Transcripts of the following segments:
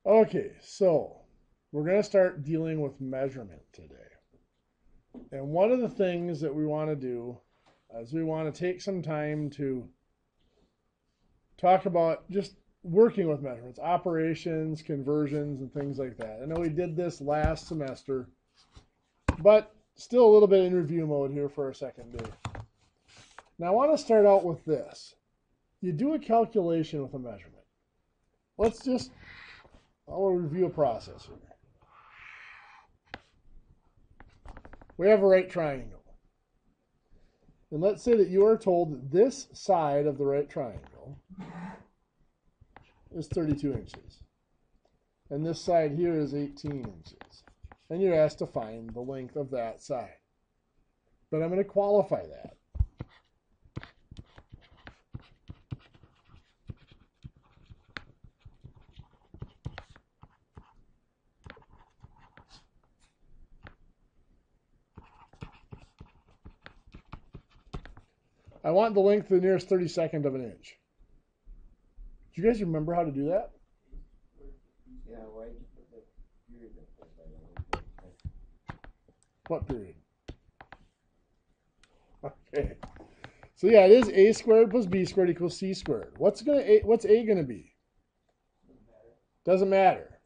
Okay, so we're going to start dealing with measurement today. And one of the things that we want to do is we want to take some time to talk about just working with measurements, operations, conversions, and things like that. I know we did this last semester, but still a little bit in review mode here for our second day. Now I want to start out with this. You do a calculation with a measurement. I'll review a process here. We have a right triangle. And let's say that you are told that this side of the right triangle is 32 inches. And this side here is 18 inches. And you're asked to find the length of that side. But I'm going to qualify that. I want the length of the nearest 32nd of an inch. Do you guys remember how to do that? Yeah, why did you put the period in there? What period? Okay. So yeah, it is a squared plus b squared equals c squared. What's a going to be? Doesn't matter.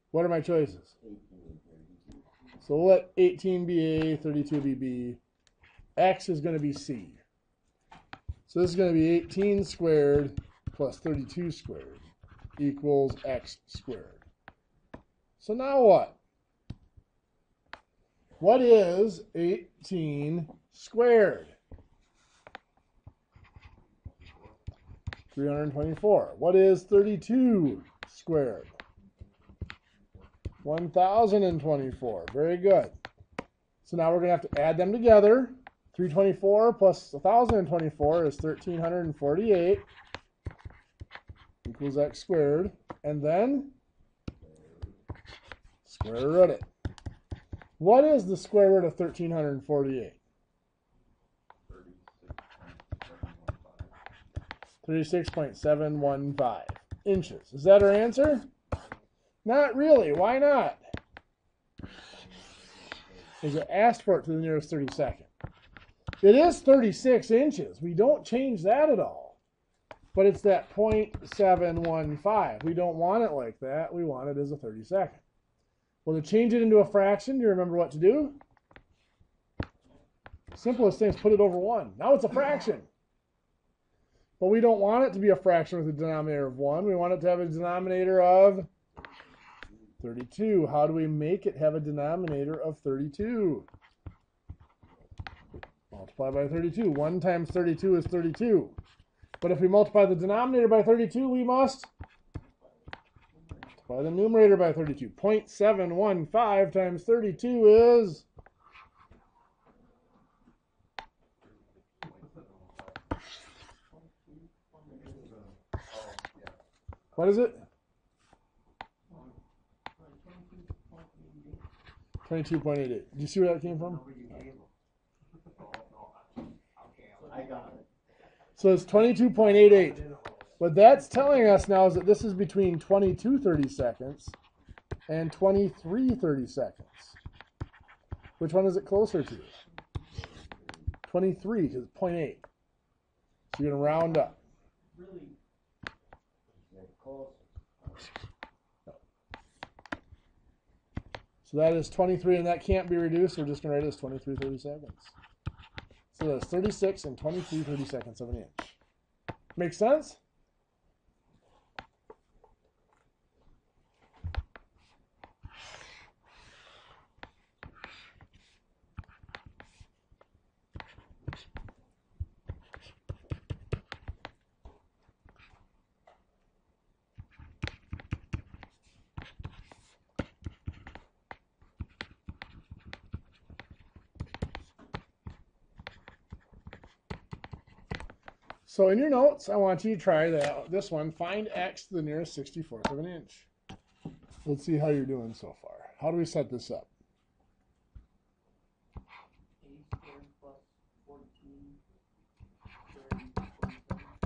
What are my choices? 18 and 32. So we'll let 18 be a, 32 be b. X is going to be c. So this is going to be 18 squared plus 32 squared equals x squared. So now what? What is 18 squared? 324. What is 32 squared? 1024. Very good. So now we're going to have to add them together. 324 plus 1024 is 1348 equals x squared. And then square root it. What is the square root of 1348? 36.715 inches. Is that our answer? Not really. Why not? Because it asked for it to the nearest 32nd. It is 36 inches. We don't change that at all. But it's that 0.715. We don't want it like that. We want it as a 32nd. Well, to change it into a fraction, do you remember what to do? Simplest thing is put it over 1. Now it's a fraction. But we don't want it to be a fraction with a denominator of 1. We want it to have a denominator of 32. How do we make it have a denominator of 32? Multiply by 32. 1 times 32 is 32. But if we multiply the denominator by 32, we must multiply the numerator by 32. 0.715 times 32 is... What is it? 22.88. Did you see where that came from? I got it. So it's 22.88. What that's telling us now is that this is between 22 30-seconds and 23 30-seconds. Which one is it closer to? 23, because it's 0.8. So you're going to round up. Really? Close. So that is 23, and that can't be reduced. We're just going to write it as 23 30-seconds. So that's 36 and 23 30-seconds of an inch. Make sense? So in your notes, I want you to try this one. Find x to the nearest 64th of an inch. Let's see how you're doing so far. How do we set this up? A squared plus 14 squared equals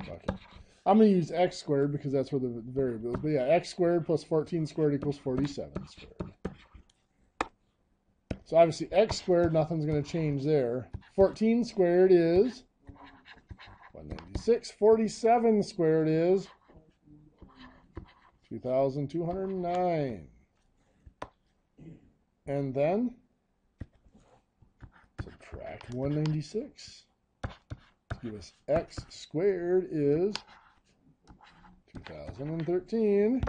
27. Okay. I'm going to use x squared because that's where the variable is. But yeah, x squared plus 14 squared equals 47 squared. So obviously x squared, nothing's going to change there. 14 squared is 196. 47 squared is 2,209. And then subtract 196. Give us x squared is 2013.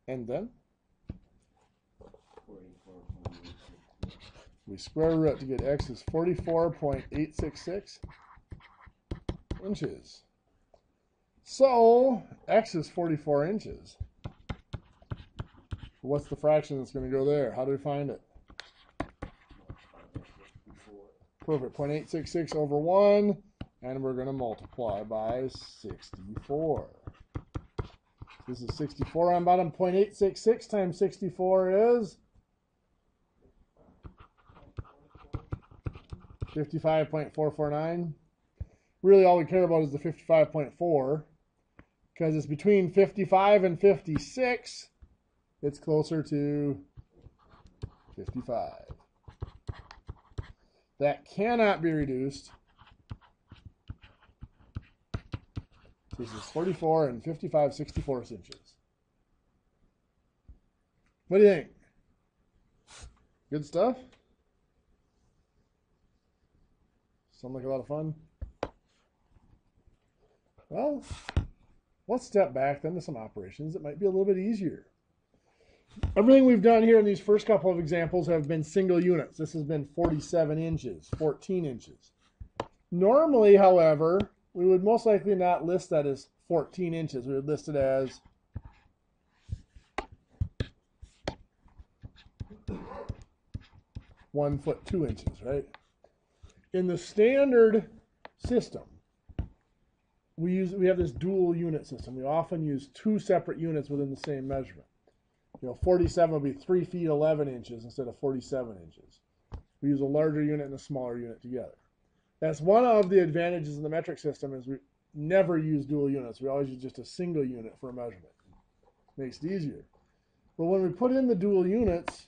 And then we square root to get x is 44.866 inches. So x is 44 inches. What's the fraction that's going to go there? How do we find it? Perfect. 0.866 over 1. And we're going to multiply by 64. This is 64 on bottom. 0.866 times 64 is 55.449. Really all we care about is the 55.4 because it's between 55 and 56. It's closer to 55. That cannot be reduced. This is 44 and 55 64 inches. What do you think? Good stuff? Sound like a lot of fun? Well, let's step back then to some operations that might be a little bit easier. Everything we've done here in these first couple of examples have been single units. This has been 47 inches, 14 inches. Normally, however, we would most likely not list that as 14 inches. We would list it as 1 foot 2 inches, right? In the standard system, we have this dual unit system. We often use two separate units within the same measurement. 47 will be 3 feet 11 inches instead of 47 inches. We use a larger unit and a smaller unit together. That's one of the advantages in the metric system is we never use dual units. We always use just a single unit for a measurement. Makes it easier. But when we put in the dual units,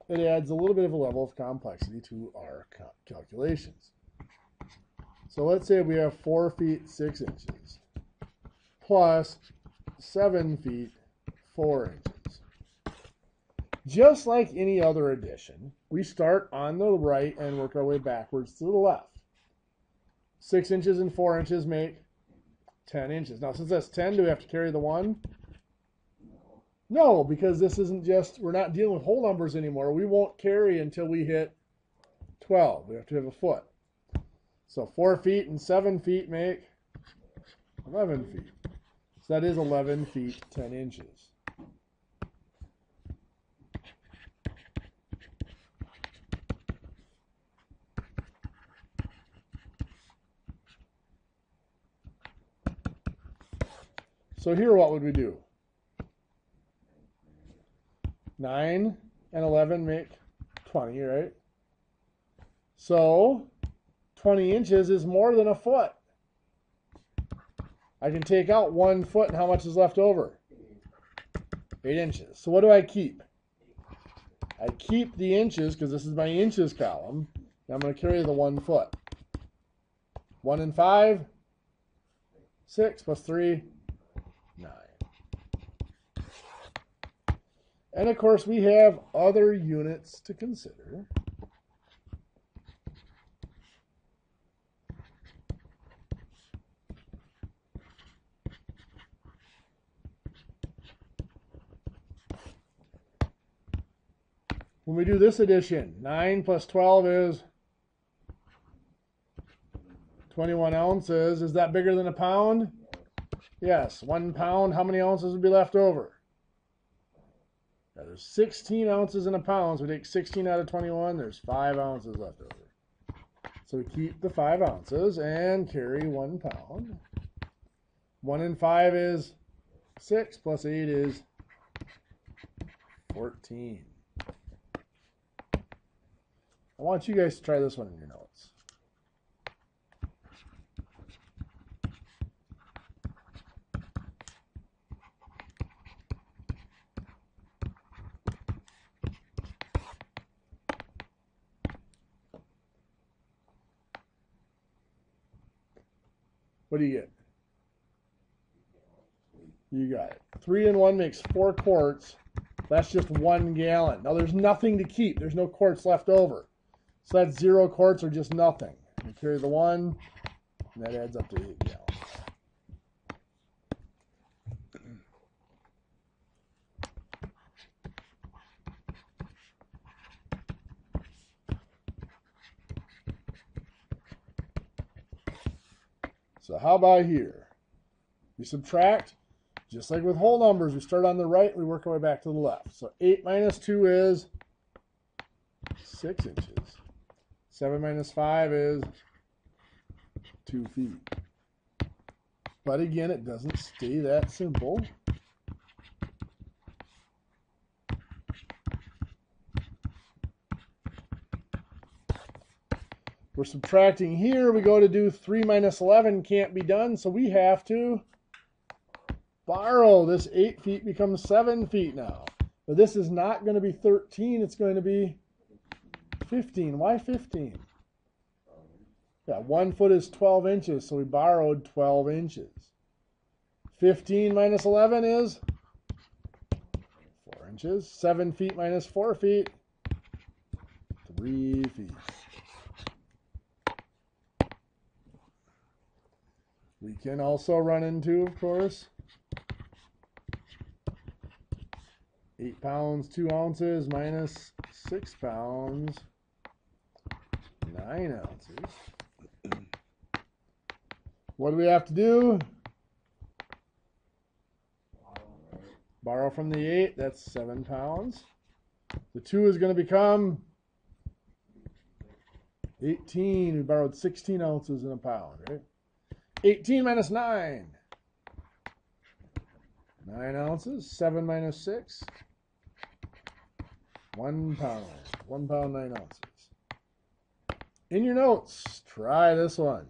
it adds a little bit of a level of complexity to our calculations. So let's say we have 4 feet 6 inches plus 7 feet 4 inches. Just like any other addition, we start on the right and work our way backwards to the left. 6 inches and 4 inches make 10 inches. Now, since that's 10, do we have to carry the 1? No, because this isn't just, we're not dealing with whole numbers anymore. We won't carry until we hit 12. We have to have a foot. So 4 feet and 7 feet make 11 feet. So that is 11 feet, 10 inches. So here, what would we do? 9 and 11 make 20, right? So 20 inches is more than a foot. I can take out 1 foot, and how much is left over? 8 inches. So what do I keep? I keep the inches, because this is my inches column, and I'm going to carry the 1 foot. 1 and 5, 6 plus 3, 9. And of course, we have other units to consider. When we do this addition, 9 plus 12 is 21 ounces. Is that bigger than a pound? Yes. 1 pound, how many ounces would be left over? Now, there's 16 ounces in a pound, so we take 16 out of 21. There's 5 ounces left over. So we keep the 5 ounces and carry 1 pound. 1 and 5 is 6, plus 8 is 14. I want you guys to try this one in your notes. What do you get? You got it. 3 and 1 makes 4 quarts. That's just 1 gallon. Now there's nothing to keep. There's no quarts left over. So that's 0 quarts or just nothing. You carry the 1, and that adds up to 8 gallons. So how about here? We subtract, just like with whole numbers, we start on the right, we work our way back to the left. So 8 minus 2 is 6 inches. 7 minus 5 is 2 feet. But again, it doesn't stay that simple. We're subtracting here. We go to do 3 minus 11. Can't be done, so we have to borrow. This 8 feet becomes 7 feet now. But this is not going to be 13. It's going to be 15. Why 15? Yeah, 1 foot is 12 inches, so we borrowed 12 inches. 15 minus 11 is 4 inches. 7 feet minus 4 feet, 3 feet. We can also run into, of course, 8 pounds, 2 ounces minus 6 pounds, 9 ounces. What do we have to do? Borrow from the 8, that's 7 pounds. The 2 is going to become 18. We borrowed 16 ounces in a pound, right? 18 minus 9. 9 ounces. 7 minus 6. 1 pound. 1 pound, 9 ounces. In your notes, try this one.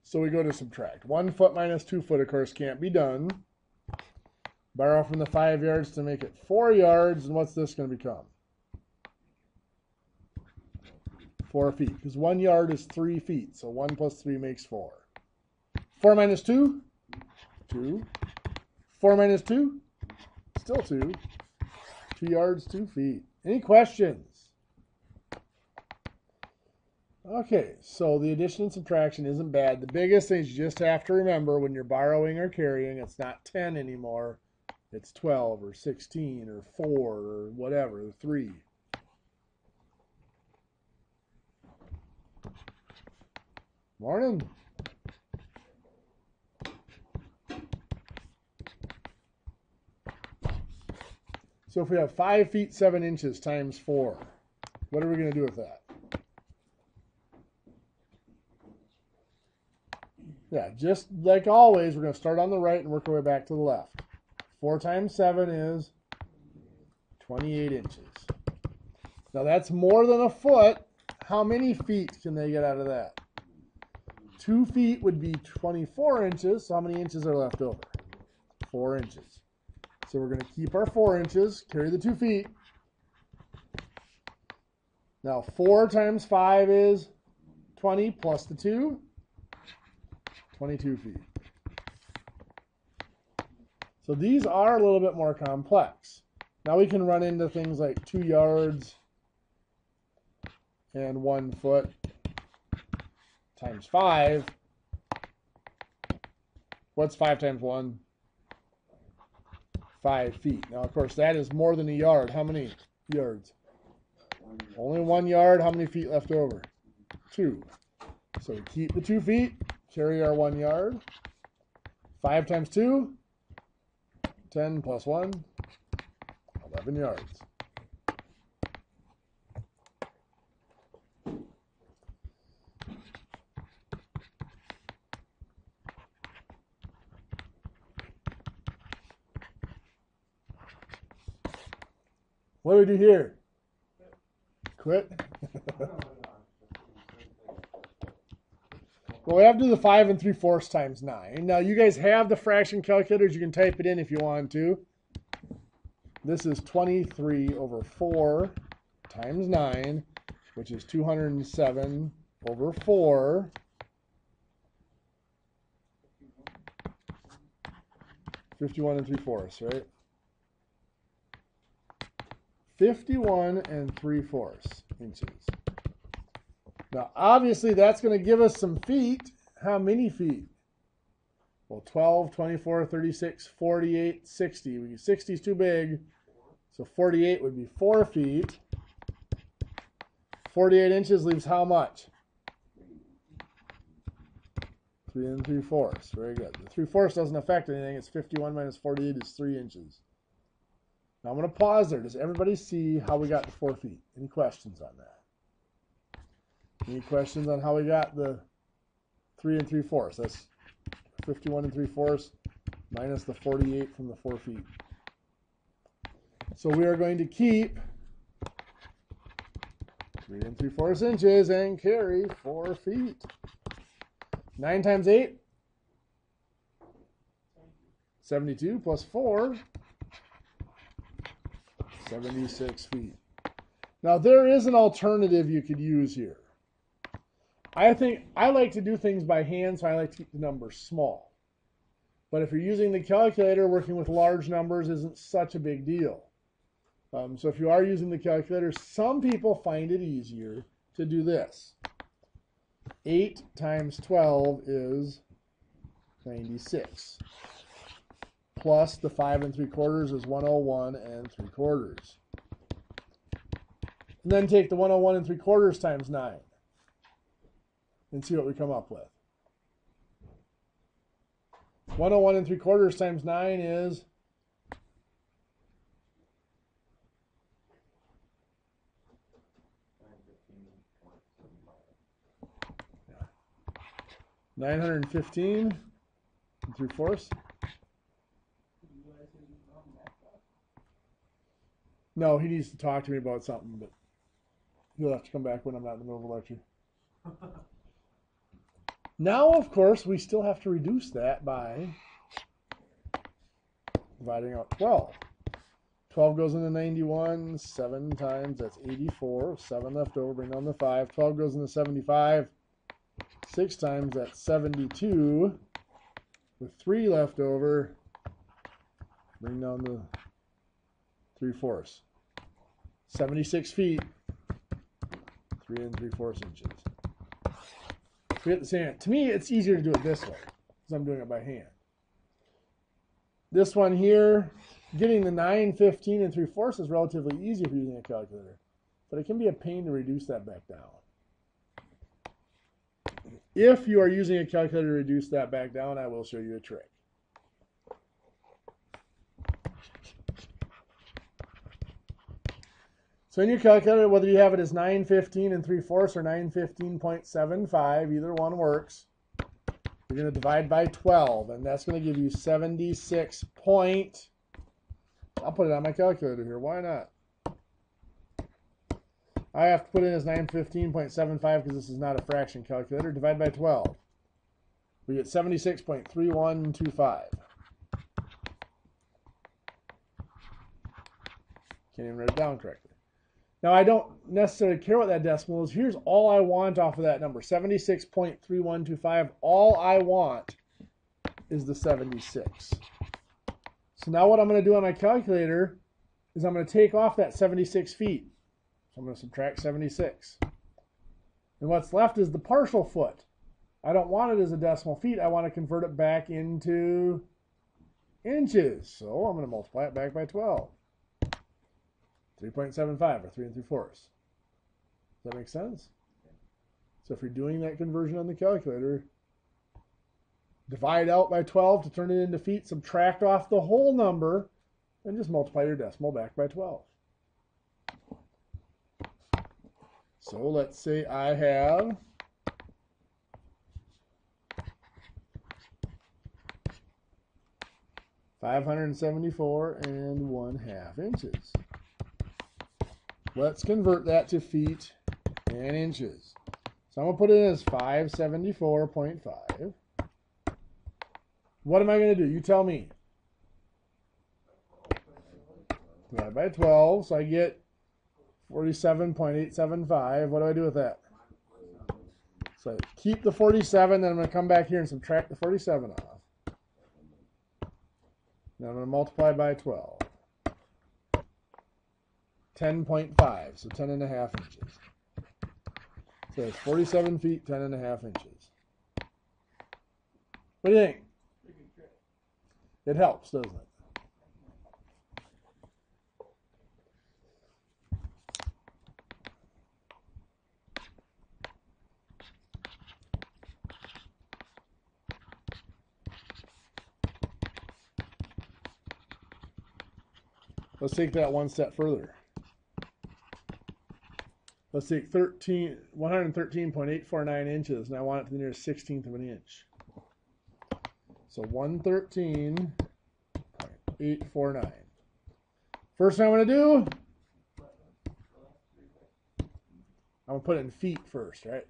So we go to subtract. 1 foot minus 2 foot, of course, can't be done. Borrow from the 5 yards to make it 4 yards. And what's this going to become? 4 feet. Because 1 yard is 3 feet. So 1 plus 3 makes 4. 4 minus 2? 2. 4 minus 2? Still 2. 2 yards, 2 feet. Any questions? Okay, so the addition and subtraction isn't bad. The biggest thing is you just have to remember when you're borrowing or carrying, it's not 10 anymore. It's 12 or 16 or 4 or whatever, 3. Morning. So if we have 5 feet 7 inches times 4, what are we going to do with that? Yeah, just like always, we're going to start on the right and work our way back to the left. 4 times 7 is 28 inches. Now that's more than a foot. How many feet can they get out of that? 2 feet would be 24 inches. So how many inches are left over? 4 inches. So we're going to keep our 4 inches, carry the 2 feet. Now 4 times 5 is 20 plus the 2. 22 feet. So these are a little bit more complex. Now we can run into things like 2 yards and 1 foot times 5. What's 5 times 1? 5 feet. Now, of course, that is more than a yard. How many yards? Only 1 yard. How many feet left over? 2. So we keep the 2 feet. Carry our 1 yard. 5 times 2, 10 plus 1, 11 yards. What do we do here? Quit? Well, we have to do the 5 3/4 times 9. Now, you guys have the fraction calculators. You can type it in if you want to. This is 23 over 4 times 9, which is 207 over 4. 51 3/4, right? 51 3/4 inches. Now, obviously, that's going to give us some feet. How many feet? Well, 12, 24, 36, 48, 60. 60 is too big, so 48 would be 4 feet. 48 inches leaves how much? 3 3/4. Very good. The 3/4 doesn't affect anything. It's 51 minus 48 is 3 inches. Now, I'm going to pause there. Does everybody see how we got to 4 feet? Any questions on that? Any questions on how we got the 3 3/4? That's 51 3/4 minus the 48 from the 4 feet. So we are going to keep 3 3/4 inches and carry 4 feet. 9 times 8? 72 plus 4. 76 feet. Now there is an alternative you could use here. I like to do things by hand, so I like to keep the numbers small. But if you're using the calculator, working with large numbers isn't such a big deal. So if you are using the calculator, some people find it easier to do this. 8 times 12 is 96. Plus the 5 3/4 is 101 3/4. And then take the 101 3/4 times 9. And see what we come up with. 101 3/4 times 9 is 915 3/4. No, he needs to talk to me about something, but he'll have to come back when I'm not in the middle of a lecture. Now, of course, we still have to reduce that by dividing out 12. 12 goes into 91, 7 times, that's 84. 7 left over, bring down the 5. 12 goes into 75, 6 times, that's 72. With 3 left over, bring down the 3/4. 76 feet, 3 3/4 inches. Forget the sand. To me, it's easier to do it this way because I'm doing it by hand. This one here, getting the 9, 15 3/4 is relatively easy if you're using a calculator, but it can be a pain to reduce that back down. If you are using a calculator to reduce that back down, I will show you a trick. So in your calculator, whether you have it as 915 3/4 or 915.75, either one works. You're going to divide by 12, and that's going to give you 76 point. I'll put it on my calculator here. Why not? I have to put it as 915.75 because this is not a fraction calculator. Divide by 12. We get 76.3125. Can't even write it down correctly. Now, I don't necessarily care what that decimal is. Here's all I want off of that number, 76.3125. All I want is the 76. So now what I'm going to do on my calculator is I'm going to take off that 76 feet. So I'm going to subtract 76. And what's left is the partial foot. I don't want it as a decimal feet. I want to convert it back into inches. So I'm going to multiply it back by 12. 3.75 or 3 3/4. Does that make sense? So if you're doing that conversion on the calculator, divide out by 12 to turn it into feet, subtract off the whole number, and just multiply your decimal back by 12. So let's say I have 574 1/2 inches. Let's convert that to feet and inches. So I'm going to put it in as 574.5. What am I going to do? You tell me. Divide by 12, so I get 47.875. What do I do with that? So I keep the 47, then I'm going to come back here and subtract the 47 off. Then I'm going to multiply by 12. 10.5, so 10 and a half inches. So it's 47 feet, 10 and a half inches. What do you think? It helps, doesn't it? Let's take that one step further. Let's take 113.849 inches, and I want it to the nearest 16th of an inch. So 113.849. First thing I'm going to do, I'm going to put it in feet first, right?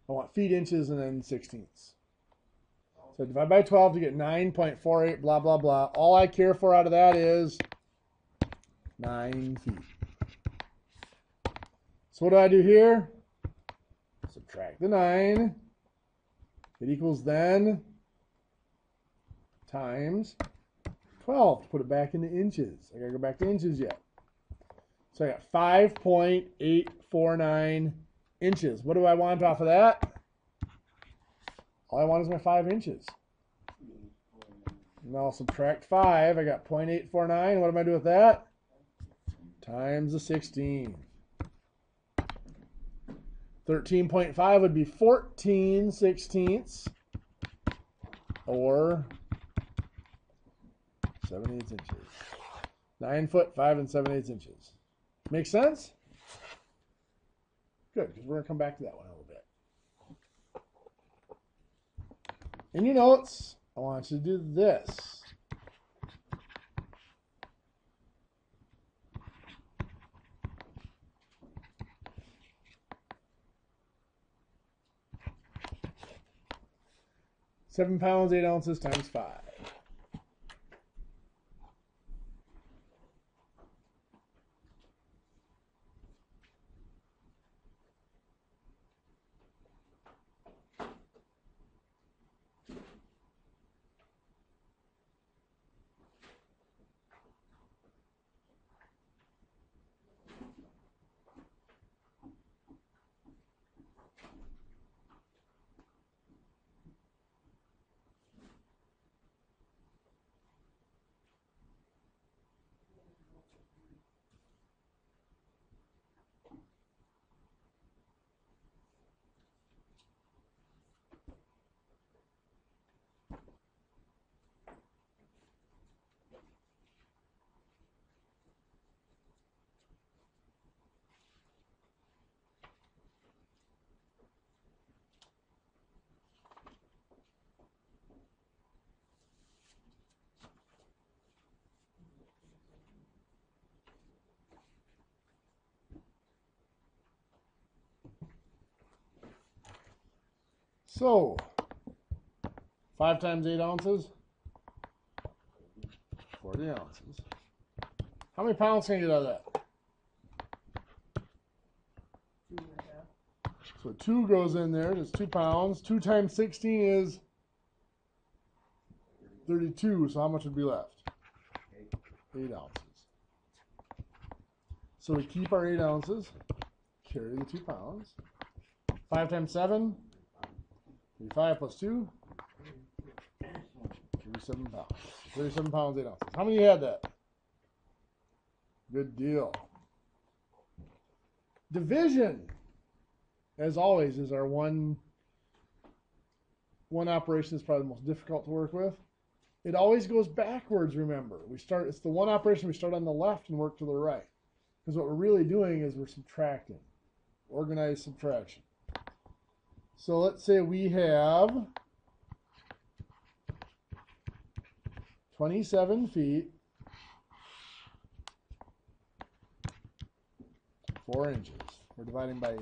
I want feet, inches, and then sixteenths. So divide by 12 to get 9.48, blah, blah, blah. All I care for out of that is 9 feet. So what do I do here? Subtract the 9. It equals then times 12 to put it back into inches. I got to go back to inches yet. So I got 5.849 inches. What do I want off of that? All I want is my 5 inches. Now I'll subtract 5. I got 0.849. What am I doing with that? Times the 16. 13.5 would be 14 sixteenths, or 7/8 inches. 9 foot, 5 and 7/8 inches. Make sense? Good, because we're going to come back to that one in a little bit. In your notes, I want you to do this. £7 pounds, 8 ounces times 5. So, 5 times 8 ounces, 40 ounces. How many pounds can you get out of that? 2.5. So 2 goes in there, that's 2 pounds. 2 times 16 is 32, so how much would be left? 8 ounces. So we keep our 8 ounces, carry the 2 pounds. 5 times 7, 35 plus 2, 37 pounds. 37 pounds, 8 ounces. How many had that? Good deal. Division, as always, is our one operation that's probably the most difficult to work with. It always goes backwards, remember. It's the one operation we start on the left and work to the right. Because what we're really doing is we're subtracting. Organized subtraction. So let's say we have 27 feet 4 inches. We're dividing by 8.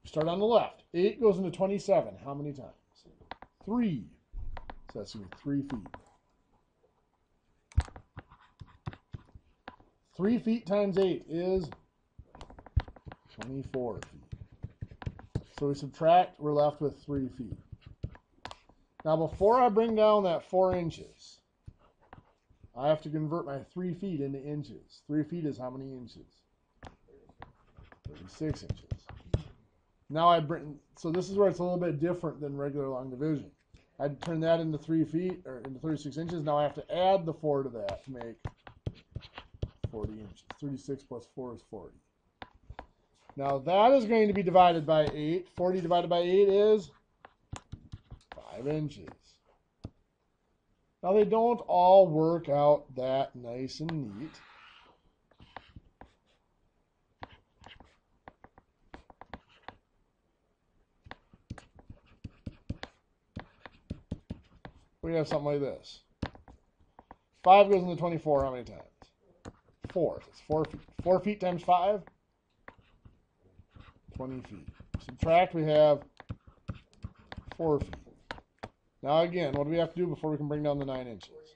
Start on the left. 8 goes into 27. How many times? 3. So that's going to be 3 feet. 3 feet times 8 is 24 feet. So we subtract, we're left with 3 feet. Now before I bring down that 4 inches, I have to convert my 3 feet into inches. 3 feet is how many inches? 36 inches. Now I bring, so this is where it's a little bit different than regular long division. I'd turn that into 3 feet, or into 36 inches. Now I have to add the 4 to that to make 40 inches. 36 plus 4 is 40. Now that is going to be divided by 8. 40 divided by 8 is 5 inches. Now they don't all work out that nice and neat. We have something like this. 5 goes into 24 how many times? 4. It's 4 feet. 4 feet times 5? 20 feet. Subtract, we have 4 feet. Now again, what do we have to do before we can bring down the 9 inches?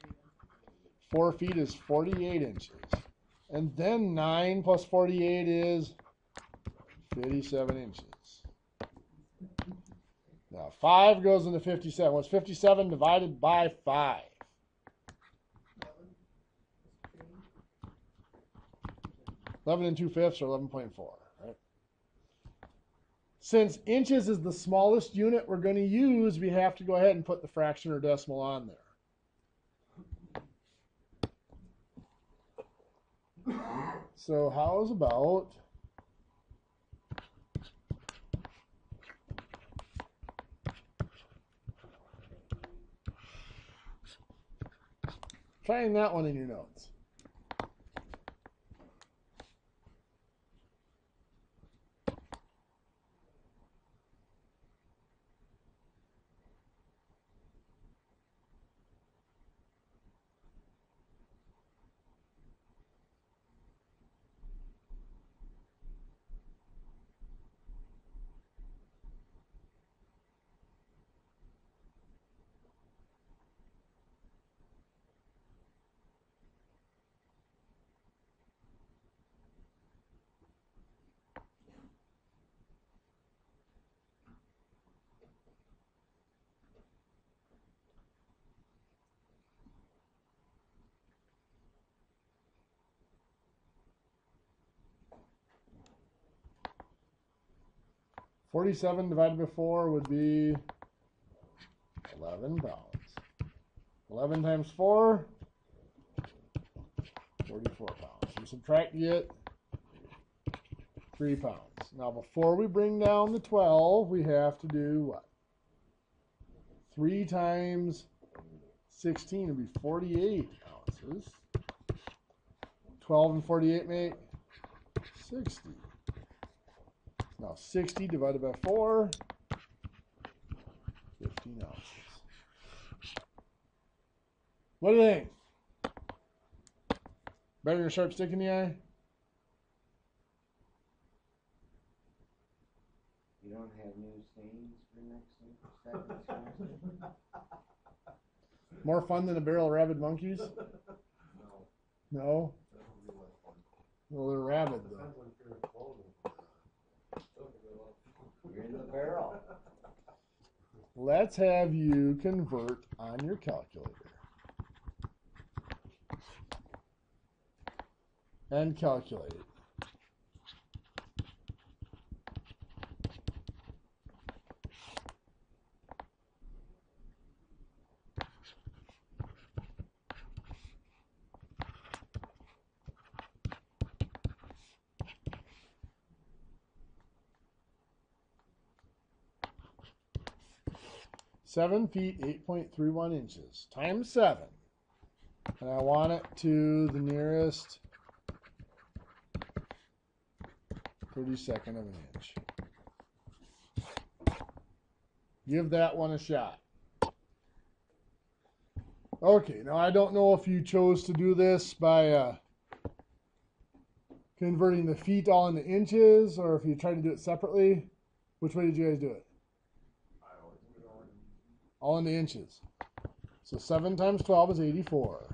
4 feet is 48 inches. And then 9 plus 48 is 57 inches. Now 5 goes into 57. What's 57 divided by 5? 11 2/5 or 11.4, right? Since inches is the smallest unit we're going to use, we have to go ahead and put the fraction or decimal on there. So how's about trying that one in your notes? $47 divided by 4 would be 11 pounds. 11 times 4, 44 pounds. We subtract to get 3 pounds. Now before we bring down the 12, we have to do what? 3 times 16 would be 48 ounces. 12 and 48 make 60. Now 60 divided by 4, 15 ounces. What do you think? Better than a sharp stick in the eye? You don't have new sayings for next semester? More fun than a barrel of rabid monkeys? No. No? Well, they're rabid though. You're in the barrel. Let's have you convert on your calculator. And calculate. Seven feet, 8.31 inches, times 7. And I want it to the nearest 32nd of an inch. Give that one a shot. Okay, now I don't know if you chose to do this by converting the feet all into inches, or if you try to do it separately, which way did you guys do it? All into inches. So 7 times 12 is 84.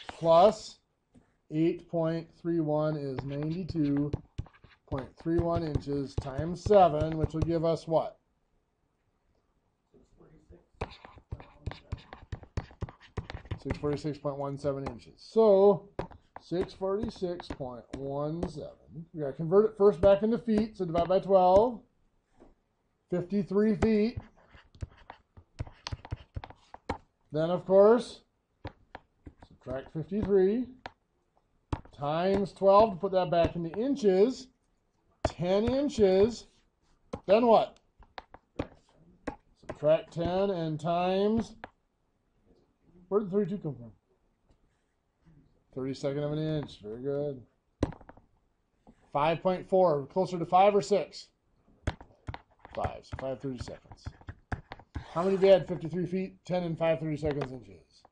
Plus 8.31 is 92.31 inches times 7, which will give us what? 646.17 inches. So 646.17. We got to convert it first back into feet. So divide by 12. 53 feet. Then, of course, subtract 53 times 12 to put that back into inches. 10 inches. Then what? Subtract 10 and times. Where did 32 come from? 32nd of an inch. Very good. 5.4. Closer to 5 or 6? 5. So 5 32seconds. How many of you had 53 feet, 10 and 5 32seconds inches?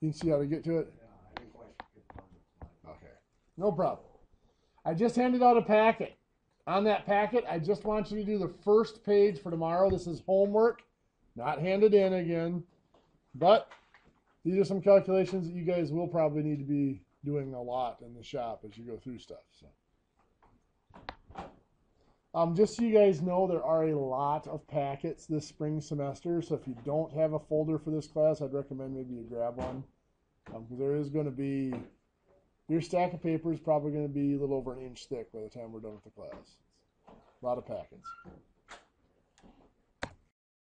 You can see how to get to it? Okay. No problem. I just handed out a packet. On that packet, I just want you to do the first page for tomorrow. This is homework, not handed in again. But these are some calculations that you guys will probably need to be doing a lot in the shop as you go through stuff. So. Just so you guys know, there are a lot of packets this spring semester. So if you don't have a folder for this class, I'd recommend maybe you grab one. Because there is going to be, your stack of paper is probably going to be a little over an inch thick by the time we're done with the class. A lot of packets.